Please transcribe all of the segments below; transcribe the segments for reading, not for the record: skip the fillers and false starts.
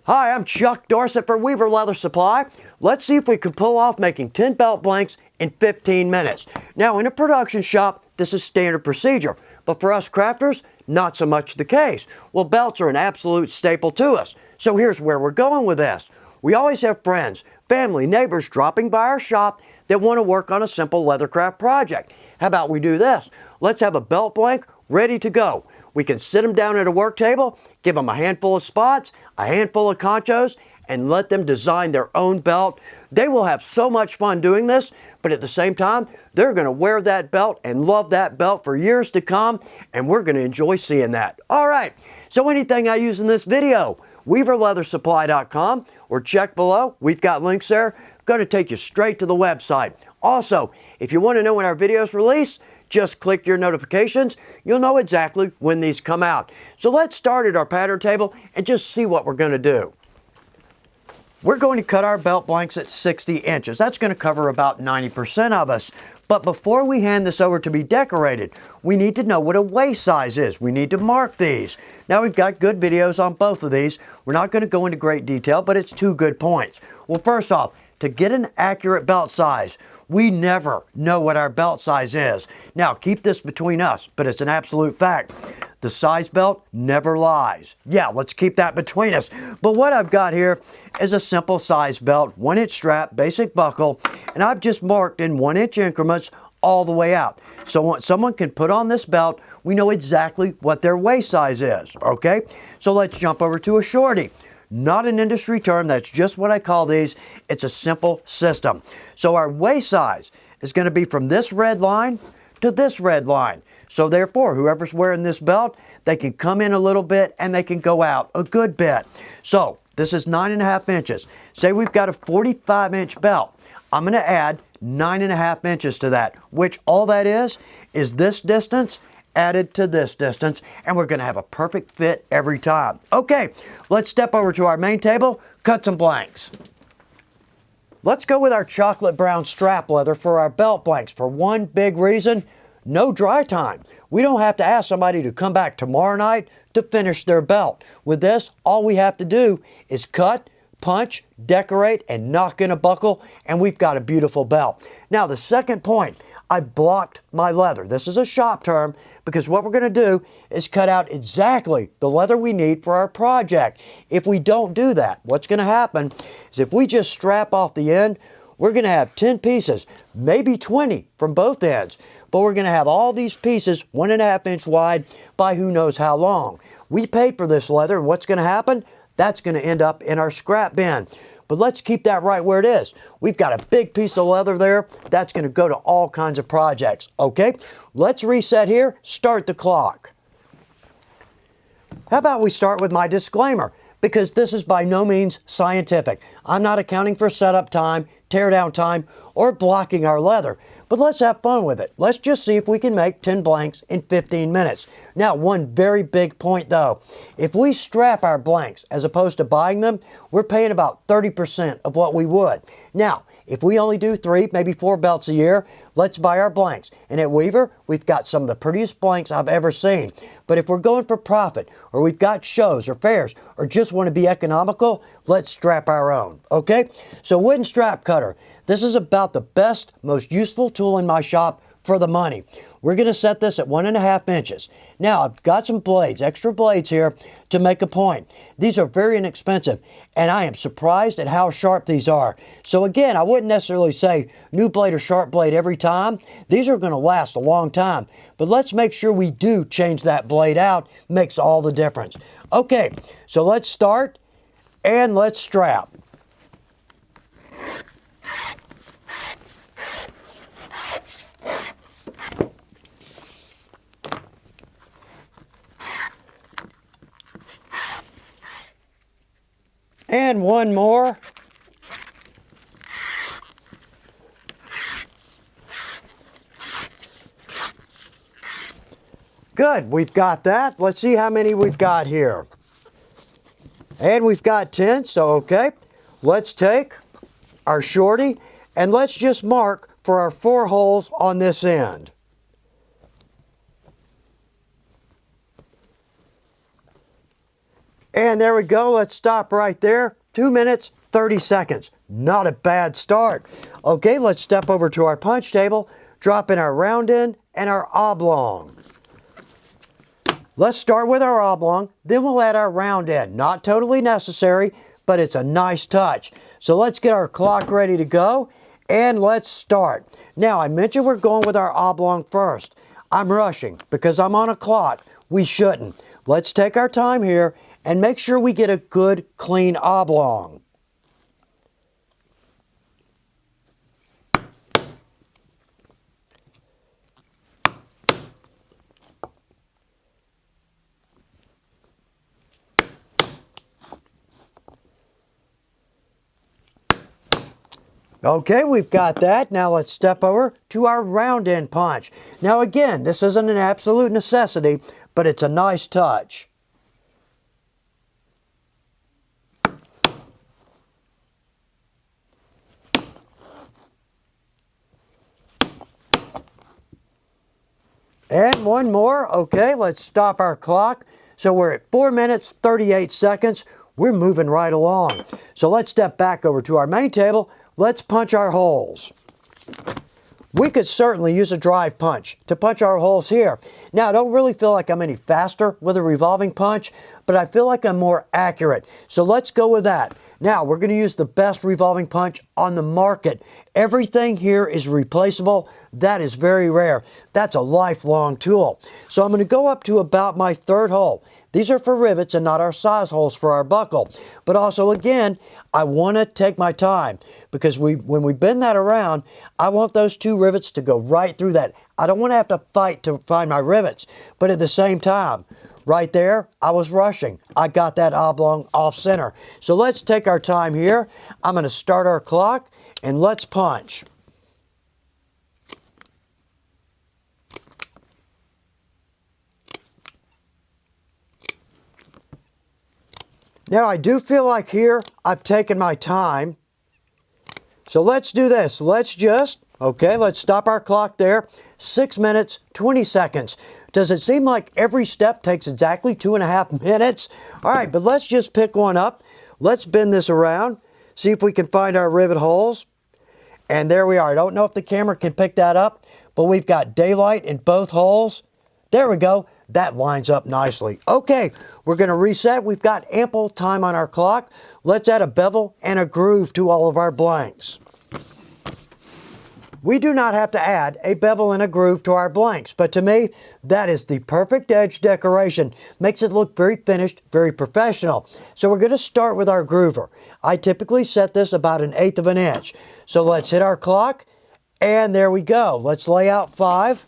Hi, I'm Chuck Dorsett for Weaver Leather Supply. Let's see if we can pull off making 10 belt blanks in 15 minutes. Now, in a production shop, this is standard procedure, but for us crafters, not so much the case. Well, belts are an absolute staple to us. So here's where we're going with this. We always have friends, family, neighbors dropping by our shop that want to work on a simple leathercraft project. How about we do this? Let's have a belt blank ready to go. We can sit them down at a work table, give them a handful of spots, a handful of conchos, and let them design their own belt. They will have so much fun doing this, but at the same time, they're going to wear that belt and love that belt for years to come, and we're going to enjoy seeing that. All right, so anything I use in this video, WeaverLeatherSupply.com, or check below. We've got links there. Going to take you straight to the website. Also, if you want to know when our videos release, just click your notifications. You'll know exactly when these come out. So let's start at our pattern table and just see what we're going to do. We're going to cut our belt blanks at 60 inches. That's going to cover about 90% of us. But before we hand this over to be decorated, we need to know what a waist size is. We need to mark these. Now, we've got good videos on both of these. We're not going to go into great detail, but it's 2 good points. Well, first off, to get an accurate belt size, we never know what our belt size is. Now, keep this between us, but it's an absolute fact. The size belt never lies. Yeah, let's keep that between us. But what I've got here is a simple size belt, 1-inch strap, basic buckle, and I've just marked in 1-inch increments all the way out. So when someone can put on this belt, we know exactly what their waist size is, okay? So let's jump over to a shorty. Not an industry term, that's just what I call these. It's a simple system. So our waist size is going to be from this red line to this red line. So therefore, whoever's wearing this belt, they can come in a little bit and they can go out a good bit. So this is 9.5 inches. Say we've got a 45-inch belt. I'm going to add 9.5 inches to that, which all that is this distance added to this distance, and we're going to have a perfect fit every time. Okay, let's step over to our main table, cut some blanks. Let's go with our chocolate brown strap leather for our belt blanks for one big reason: no dry time. We don't have to ask somebody to come back tomorrow night to finish their belt. With this, all we have to do is cut, punch, decorate, and knock in a buckle, and we've got a beautiful belt. Now, the second point, I blocked my leather. This is a shop term because what we're going to do is cut out exactly the leather we need for our project. If we don't do that, what's going to happen is if we just strap off the end, we're going to have 10 pieces, maybe 20 from both ends, but we're going to have all these pieces 1.5 inch wide by who knows how long. We paid for this leather, and what's going to happen? That's going to end up in our scrap bin. But let's keep that right where it is. We've got a big piece of leather there. That's going to go to all kinds of projects. Okay, let's reset here. Start the clock. How about we start with my disclaimer? Because this is by no means scientific. I'm not accounting for setup time, tear down time, or blocking our leather. But let's have fun with it. Let's just see if we can make 10 blanks in 15 minutes. Now, one very big point though. If we strap our blanks as opposed to buying them, we're paying about 30% of what we would. Now, if we only do 3, maybe 4 belts a year, let's buy our blanks. And at Weaver, we've got some of the prettiest blanks I've ever seen. But if we're going for profit, or we've got shows or fairs, or just want to be economical, let's strap our own, okay? So wooden strap cutter. This is about the best, most useful tool in my shop for the money. We're going to set this at 1.5 inches. Now, I've got some blades, extra blades here to make a point. These are very inexpensive, and I am surprised at how sharp these are. So again, I wouldn't necessarily say new blade or sharp blade every time. These are going to last a long time, but let's make sure we do change that blade out. Makes all the difference. Okay, so let's start and let's strap. And one more. Good, we've got that. Let's see how many we've got here. And we've got 10, so okay. Let's take our shorty and let's just mark for our 4 holes on this end. And there we go. Let's stop right there. 2 minutes, 30 seconds. Not a bad start. Okay, let's step over to our punch table, drop in our round end and our oblong. Let's start with our oblong, then we'll add our round end. Not totally necessary, but it's a nice touch. So let's get our clock ready to go and let's start. Now, I mentioned we're going with our oblong first. I'm rushing because I'm on a clock. We shouldn't. Let's take our time here and make sure we get a good, clean oblong. Okay, we've got that. Now let's step over to our round end punch. Now again, this isn't an absolute necessity, but it's a nice touch. And one more. Okay, let's stop our clock. So we're at 4 minutes, 38 seconds. We're moving right along. So let's step back over to our main table. Let's punch our holes. We could certainly use a drive punch to punch our holes here. Now, I don't really feel like I'm any faster with a revolving punch, but I feel like I'm more accurate. So let's go with that. Now, we're going to use the best revolving punch on the market. Everything here is replaceable. That is very rare. That's a lifelong tool. So I'm going to go up to about my third hole. These are for rivets and not our size holes for our buckle. But also, again, I want to take my time because when we bend that around, I want those two rivets to go right through that. I don't want to have to fight to find my rivets. But at the same time, right there, I was rushing. I got that oblong off center. So let's take our time here. I'm going to start our clock and let's punch. Now, I do feel like here I've taken my time. So let's do this. Let's stop our clock there. 6 minutes, 20 seconds. Does it seem like every step takes exactly 2.5 minutes? All right, but let's just pick one up. Let's bend this around, see if we can find our rivet holes. And there we are. I don't know if the camera can pick that up, but we've got daylight in both holes. There we go. That lines up nicely. Okay, we're going to reset. We've got ample time on our clock. Let's add a bevel and a groove to all of our blanks. We do not have to add a bevel and a groove to our blanks, but to me, that is the perfect edge decoration. Makes it look very finished, very professional. So we're going to start with our groover. I typically set this about 1/8 of an inch. So let's hit our clock, and there we go. Let's lay out 5.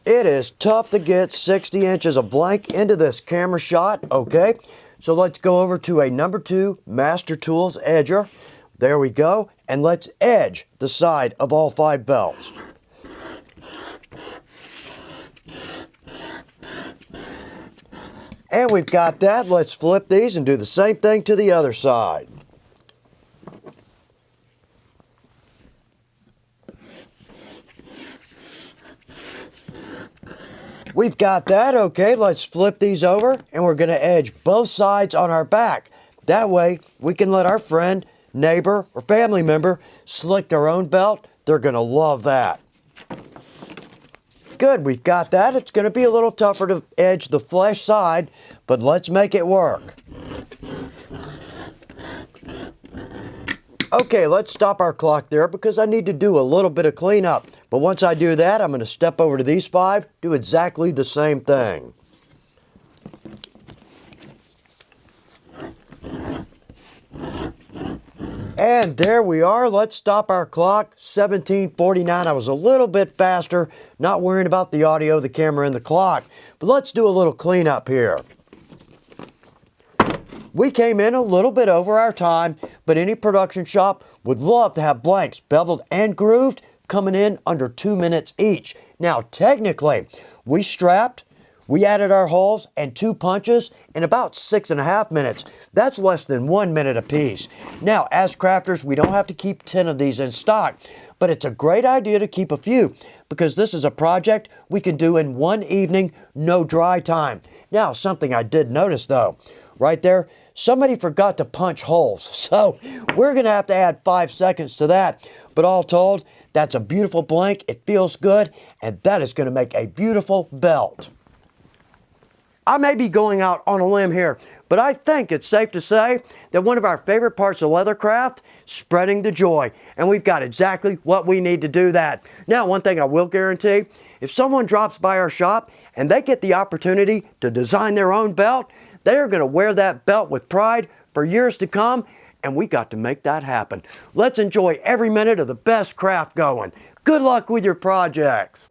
It is tough to get 60 inches of blank into this camera shot, okay? So let's go over to a number 2 Master Tools edger. There we go. And let's edge the side of all 5 belts. And we've got that. Let's flip these and do the same thing to the other side. We've got that. Okay, let's flip these over and we're going to edge both sides on our back. That way we can let our friend, neighbor, or family member slick their own belt. They're going to love that. Good, we've got that. It's going to be a little tougher to edge the flesh side, but let's make it work. Okay, let's stop our clock there because I need to do a little bit of cleanup. But once I do that, I'm going to step over to these 5, do exactly the same thing. And there we are. Let's stop our clock. 17:49. I was a little bit faster, not worrying about the audio, the camera, and the clock. But let's do a little cleanup here. We came in a little bit over our time, but any production shop would love to have blanks beveled and grooved coming in under 2 minutes each. Now, technically, we strapped, we added our holes and 2 punches in about 6.5 minutes. That's less than 1 minute apiece. Now, as crafters, we don't have to keep 10 of these in stock, but it's a great idea to keep a few because this is a project we can do in one evening, no dry time. Now, something I did notice though, right there, somebody forgot to punch holes. So we're gonna have to add 5 seconds to that. But all told, that's a beautiful blank, it feels good, and that is gonna make a beautiful belt. I may be going out on a limb here, but I think it's safe to say that one of our favorite parts of leathercraft, spreading the joy. And we've got exactly what we need to do that. Now, one thing I will guarantee, if someone drops by our shop and they get the opportunity to design their own belt, they are going to wear that belt with pride for years to come, and we got to make that happen. Let's enjoy every minute of the best craft going. Good luck with your projects.